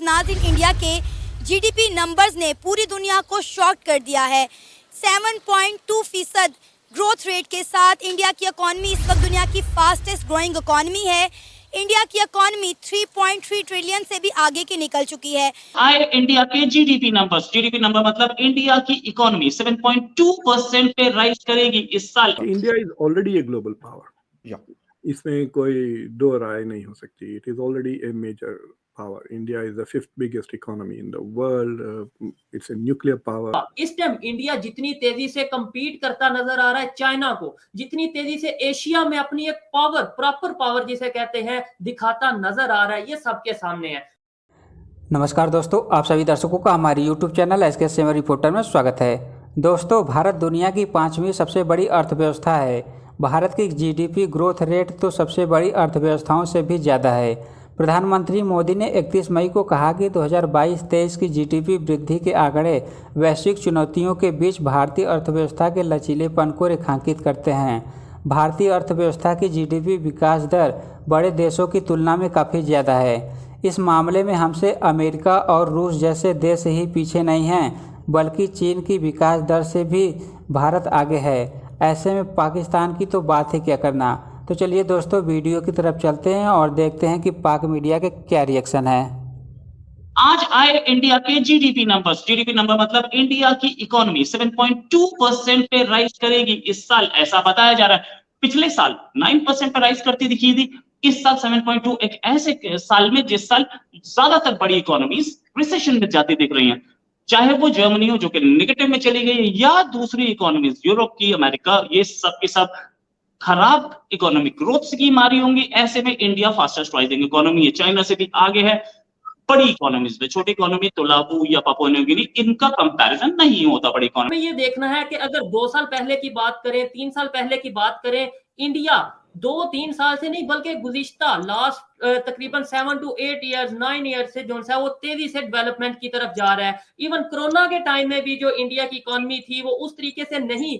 नाज in India के GDP numbers ने पूरी दुनिया को शॉक कर दिया है। 7.2% ग्रोथ रेट के साथ इंडिया की इकॉनमी इस वक्त दुनिया की फास्टेस्ट ग्रोइंग इकॉनमी है। इंडिया की इकॉनमी 3.3 ट्रिलियन से भी आगे की निकल चुकी है। आए इंडिया के जीडीपी नंबर मतलब इंडिया की इकोनॉमी 7.2% पे राइज करेगी इस साल। India is already a global power, इसमें कोई दो राय नहीं हो सकती। It is already a major power. India is the fifth biggest economy in the world. It's a nuclear power. इस टाइम इंडिया जितनी तेजी से compete करता नजर आ रहा है चाइना को, जितनी तेजी से एशिया में अपनी एक पावर, प्रॉपर पावर जिसे कहते हैं, दिखाता नजर आ रहा है, ये सबके सामने है। नमस्कार दोस्तों, आप सभी दर्शकों का हमारे YouTube channel SK seven reporter में स्वागत है। दोस्तों, भारत दुनिया की 5वीं सबसे बड़ी अर्थव्यवस्था है। भारत की जीडीपी ग्रोथ रेट तो सबसे बड़ी अर्थव्यवस्थाओं से भी ज़्यादा है। प्रधानमंत्री मोदी ने 31 मई को कहा कि 2022-23 की जीडीपी वृद्धि के आंकड़े वैश्विक चुनौतियों के बीच भारतीय अर्थव्यवस्था के लचीलेपन को रेखांकित करते हैं। भारतीय अर्थव्यवस्था की जीडीपी विकास दर बड़े देशों की तुलना में काफ़ी ज़्यादा है। इस मामले में हमसे अमेरिका और रूस जैसे देश ही पीछे नहीं हैं, बल्कि चीन की विकास दर से भी भारत आगे है। ऐसे में पाकिस्तान की तो बात ही क्या करना। तो चलिए दोस्तों, वीडियो की तरफ चलते हैं और देखते हैं कि पाक मीडिया के क्या रिएक्शन है। आज आए इंडिया के जीडीपी नंबर मतलब इंडिया की इकोनॉमी 7.2% पे राइज करेगी इस साल, ऐसा बताया जा रहा है। पिछले साल 9% पे राइज करती दिखी थी, इस साल 7.2, एक ऐसे साल में जिस साल ज्यादातर बड़ी इकोनॉमीज रिसेशन में जाती दिख रही हैं, चाहे वो जर्मनी हो जो कि नेगेटिव में चली गई है, या दूसरी इकोनॉमीज यूरोप की, अमेरिका, ये सब के सब खराब इकोनॉमिक ग्रोथ स्कीम आ रही होंगी। ऐसे में इंडिया फास्टेस्ट राइजिंग इकोनॉमी है, चाइना से भी आगे है। बड़ी इकोनॉमीज में, छोटी इकोनॉमी तुलाबू या पापुआ न्यू गिनी, इनका कंपैरिजन नहीं होता बड़ी इकोनॉमी। हमें ये देखना है कि अगर 2 साल पहले की बात करें, 3 साल पहले की बात करें, इंडिया 2-3 साल से नहीं बल्कि गुज़िश्ता लास्ट तकरीबन 7 to 8 years 9 years से जो है वो तेजी से डेवलपमेंट की तरफ जा रहा है। इवन कोरोना के टाइम में भी जो इंडिया की इकोनॉमी थी वो उस तरीके से नहीं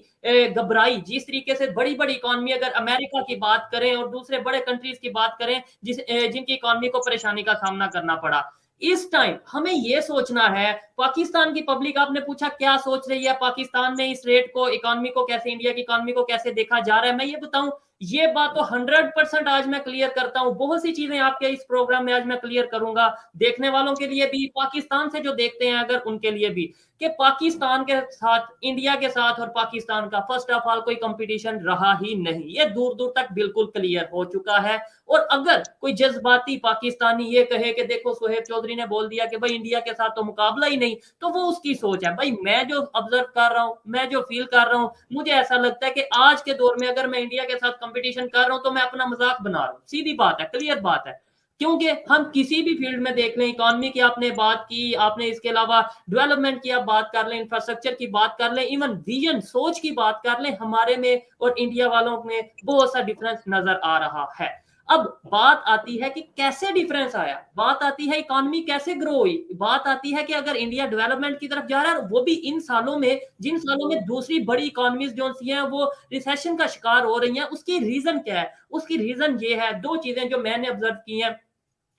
घबराई जिस तरीके से बड़ी बड़ी इकोनॉमी, अगर अमेरिका की बात करें और दूसरे बड़े कंट्रीज की बात करें जिनकी इकोनॉमी को परेशानी का सामना करना पड़ा। इस टाइम हमें यह सोचना है, पाकिस्तान की पब्लिक, आपने पूछा क्या सोच रही है पाकिस्तान में, इस रेट को, इकोनॉमी को कैसे, इंडिया की इकोनॉमी को कैसे देखा जा रहा है। मैं ये बताऊं, ये बात तो 100% आज मैं क्लियर करता हूं। बहुत सी चीजें आपके इस प्रोग्राम में आज मैं क्लियर करूंगा, देखने वालों के लिए भी, पाकिस्तान से जो देखते हैं अगर उनके लिए भी, कि पाकिस्तान के साथ, इंडिया के साथ और पाकिस्तान का फर्स्ट ऑफ ऑल कोई कंपटीशन रहा ही नहीं। ये दूर दूर तक बिल्कुल क्लियर हो चुका है। और अगर कोई जज्बाती पाकिस्तानी ये कहे कि देखो सोहेब चौधरी ने बोल दिया कि भाई इंडिया के साथ तो मुकाबला ही नहीं, तो वो उसकी सोच है। भाई मैं जो ऑब्जर्व कर रहा हूं, मैं जो फील कर रहा हूं, मुझे ऐसा लगता है कि आज के दौर में अगर मैं इंडिया के साथ कंपटीशन कर रहा हूं तो मैं अपना मजाक बना रहा हूं। सीधी बात है, क्लियर बात है। क्योंकि हम किसी भी फील्ड में देख लें, इकोनॉमी की आपने बात की, आपने इसके अलावा डेवलपमेंट की आप बात कर लें, इंफ्रास्ट्रक्चर की बात कर लें, इवन विजन, सोच की बात कर लें, हमारे में और इंडिया वालों में बहुत सा डिफरेंस नजर आ रहा है। अब बात आती है कि कैसे डिफरेंस आया, बात आती है इकोनॉमी कैसे ग्रो हुई, बात आती है कि अगर इंडिया डेवलपमेंट की तरफ जा रहा है, वो भी इन सालों में, जिन सालों में दूसरी बड़ी इकोनॉमीज जो सी हैं वो रिसेशन का शिकार हो रही हैं, उसकी रीजन क्या है? उसकी रीजन ये है, 2 चीजें जो मैंने ऑब्जर्व की हैं।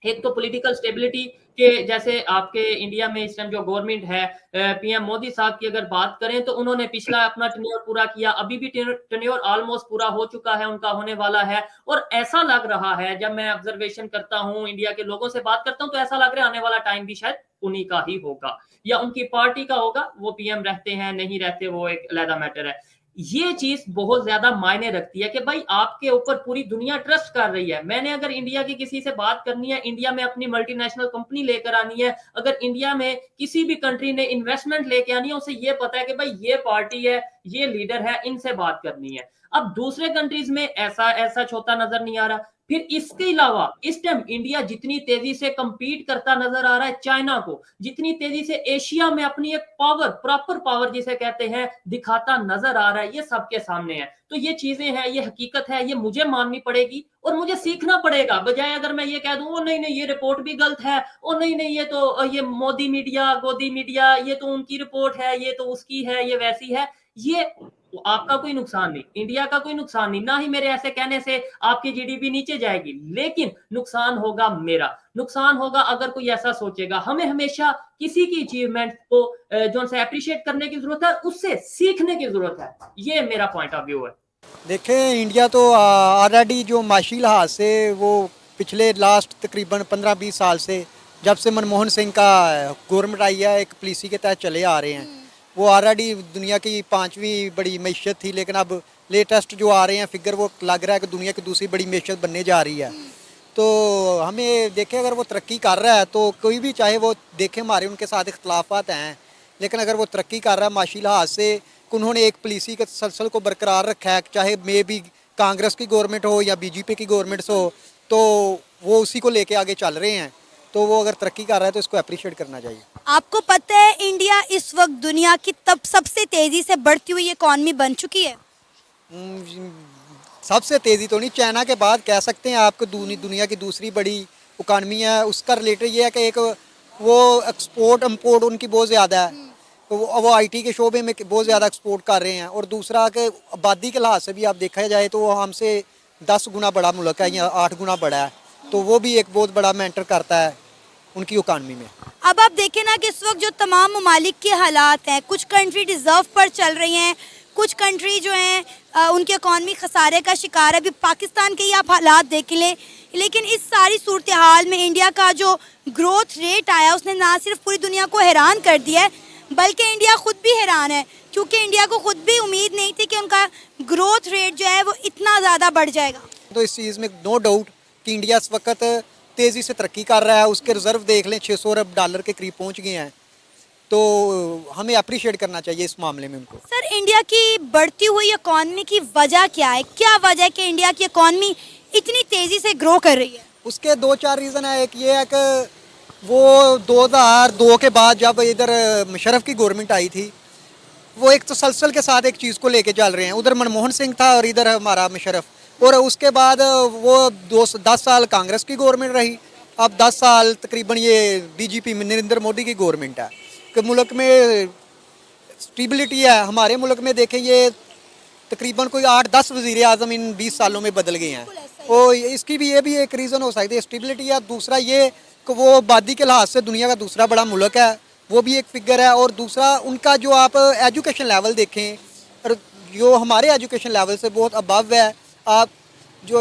एक तो पॉलिटिकल स्टेबिलिटी के, जैसे आपके इंडिया में इस टाइम जो गवर्नमेंट है, पीएम मोदी साहब की अगर बात करें तो उन्होंने पिछला अपना टेन्योर पूरा किया, अभी भी टेन्योर ऑलमोस्ट पूरा हो चुका है, उनका होने वाला है। और ऐसा लग रहा है, जब मैं ऑब्जर्वेशन करता हूं, इंडिया के लोगों से बात करता हूं, तो ऐसा लग रहा है आने वाला टाइम भी शायद उन्हीं का ही होगा या उनकी पार्टी का होगा। वो पीएम रहते हैं नहीं रहते वो एक अलग मैटर है। ये चीज बहुत ज्यादा मायने रखती है कि भाई आपके ऊपर पूरी दुनिया ट्रस्ट कर रही है। मैंने अगर इंडिया की किसी से बात करनी है, इंडिया में अपनी मल्टीनेशनल कंपनी लेकर आनी है, अगर इंडिया में किसी भी कंट्री ने इन्वेस्टमेंट लेके आनी है, उसे ये पता है कि भाई ये पार्टी है, ये लीडर है, इनसे बात करनी है। अब दूसरे कंट्रीज में ऐसा छोटा नजर नहीं आ रहा। फिर इसके अलावा इस टाइम इंडिया जितनी तेजी से compete करता नजर आ रहा है चाइना को, जितनी तेजी से एशिया में अपनी एक पावर, प्रॉपर पावर जिसे कहते हैं, दिखाता नजर आ रहा है, ये सबके सामने है। तो ये चीजें हैं, ये हकीकत है, ये मुझे माननी पड़ेगी और मुझे सीखना पड़ेगा। बजाय अगर मैं ये कह दूं ओ नहीं नहीं ये रिपोर्ट भी गलत है, ओ नहीं नहीं ये तो ये मोदी मीडिया, गोदी मीडिया, ये तो उनकी रिपोर्ट है, ये तो उसकी है, ये वैसी है, ये वो आपका कोई नुकसान नहीं, इंडिया का कोई नुकसान नहीं, ना ही मेरे ऐसे कहने से आपकी जीडीपी नीचे जाएगी, लेकिन नुकसान होगा मेरा, नुकसान होगा अगर कोई ऐसा सोचेगा। हमें हमेशा किसी की अचीवमेंट को जो से अप्रिशिएट करने की जरूरत है, उससे सीखने की जरूरत है। ये मेरा पॉइंट ऑफ व्यू है। देखें, इंडिया तो ऑलरेडी जो माशी लिहाज से वो पिछले लास्ट तकरीबन 15-20 साल से, जब से मनमोहन सिंह का गवर्नमेंट आई है, एक पॉलिसी के तहत चले आ रहे हैं। वो ऑलरेडी दुनिया की 5वीं बड़ी मैशत थी, लेकिन अब लेटेस्ट जो आ रहे हैं फिगर, वो लग रहा है कि दुनिया की दूसरी बड़ी मैशत बनने जा रही है। तो हमें देखें, अगर वो तरक्की कर रहा है तो कोई भी, चाहे वो देखें हमारे उनके साथ इख्तलाफात हैं, लेकिन अगर वो तरक्की कर रहा है माशी लिहाज से, उन्होंने एक पॉलिसी के तसलसल को बरकरार रखा है, चाहे मे भी कांग्रेस की गवर्नमेंट हो या बीजेपी की गवर्नमेंट हो, तो वो उसी को लेके आगे चल रहे हैं। तो वो अगर तरक्की कर रहा है तो इसको अप्रिशिएट करना चाहिए। आपको पता है इंडिया इस वक्त दुनिया की तब सबसे तेजी से बढ़ती हुई इकॉनमी बन चुकी है? सबसे तेज़ी तो नहीं, चाइना के बाद कह सकते हैं आपको दुनिया की दूसरी बड़ी इकॉनमी है। उसका रिलेटेड ये है कि एक वो एक्सपोर्ट इम्पोर्ट उनकी बहुत ज़्यादा है, तो वो आईटी के शोबे में बहुत ज़्यादा एक्सपोर्ट कर रहे हैं। और दूसरा कि आबादी के लिहाज से भी आप देखा जाए तो वो हमसे 10 गुना बड़ा मुल्क है या 8 गुना बड़ा है, तो वो भी एक बहुत बड़ा मैटर करता है उनकी इकॉनमी में। अब आप देखें ना कि इस वक्त जो तमाम ममालिक के हालात हैं, कुछ कंट्री रिजर्व पर चल रही हैं, कुछ कंट्री जो हैं उनकी इकॉनमी खसारे का शिकार है। अभी पाकिस्तान के ही आप हालात देख लें, लेकिन इस सारी सूरत हाल में इंडिया का जो ग्रोथ रेट आया, उसने ना सिर्फ पूरी दुनिया को हैरान कर दिया है, बल्कि इंडिया खुद भी हैरान है, क्योंकि इंडिया को खुद भी उम्मीद नहीं थी कि उनका ग्रोथ रेट जो है वो इतना ज़्यादा बढ़ जाएगा। तो इस चीज़ में नो डाउट कि इंडिया इस वक्त तेज़ी से तरक्की कर रहा है। उसके रिजर्व देख लें, $600 अरब के करीब पहुंच गए हैं, तो हमें अप्रिशिएट करना चाहिए इस मामले में उनको। सर, इंडिया की बढ़ती हुई इकॉनमी की वजह क्या है? क्या वजह है कि इंडिया की इकॉनमी इतनी तेज़ी से ग्रो कर रही है? उसके 2-4 रीज़न है। एक ये है कि वो 2002 के बाद जब इधर मुशर्रफ की गवर्नमेंट आई थी, वो एक तसलसल के साथ एक चीज़ को लेके चल रहे हैं। उधर मनमोहन सिंह था और इधर हमारा मुशर्रफ, और उसके बाद वो 10 साल कांग्रेस की गवर्नमेंट रही। अब 10 साल तकरीबन ये बीजेपी नरेंद्र मोदी की गवर्नमेंट है कि मुल्क में स्टेबिलिटी है। हमारे मुल्क में देखें, ये तकरीबन कोई 8-10 वज़ीर आज़म इन 20 सालों में बदल गए हैं, और इसकी भी ये भी एक रीज़न हो सकती है, स्टेबिलिटी है। दूसरा ये कि वो आबादी के लिहाज से दुनिया का दूसरा बड़ा मुल्क है, वो भी एक फिगर है। और दूसरा उनका जो आप एजुकेशन लेवल देखें, और जो हमारे एजुकेशन लेवल से बहुत अबव है। आप जो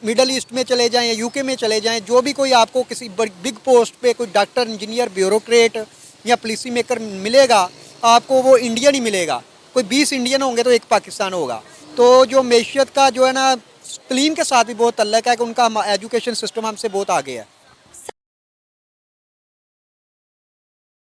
मिडल ईस्ट में चले जाएं या यूके में चले जाएं, जो भी कोई आपको किसी बिग पोस्ट पे कोई डॉक्टर, इंजीनियर, ब्यूरोक्रेट या पॉलिसी मेकर मिलेगा, आपको वो इंडियन ही मिलेगा। कोई 20 इंडियन होंगे तो एक पाकिस्तान होगा। तो जो मैशियत का जो है ना, तलीम के साथ भी बहुत तल्लक है कि उनका एजुकेशन सिस्टम हमसे बहुत आगे है।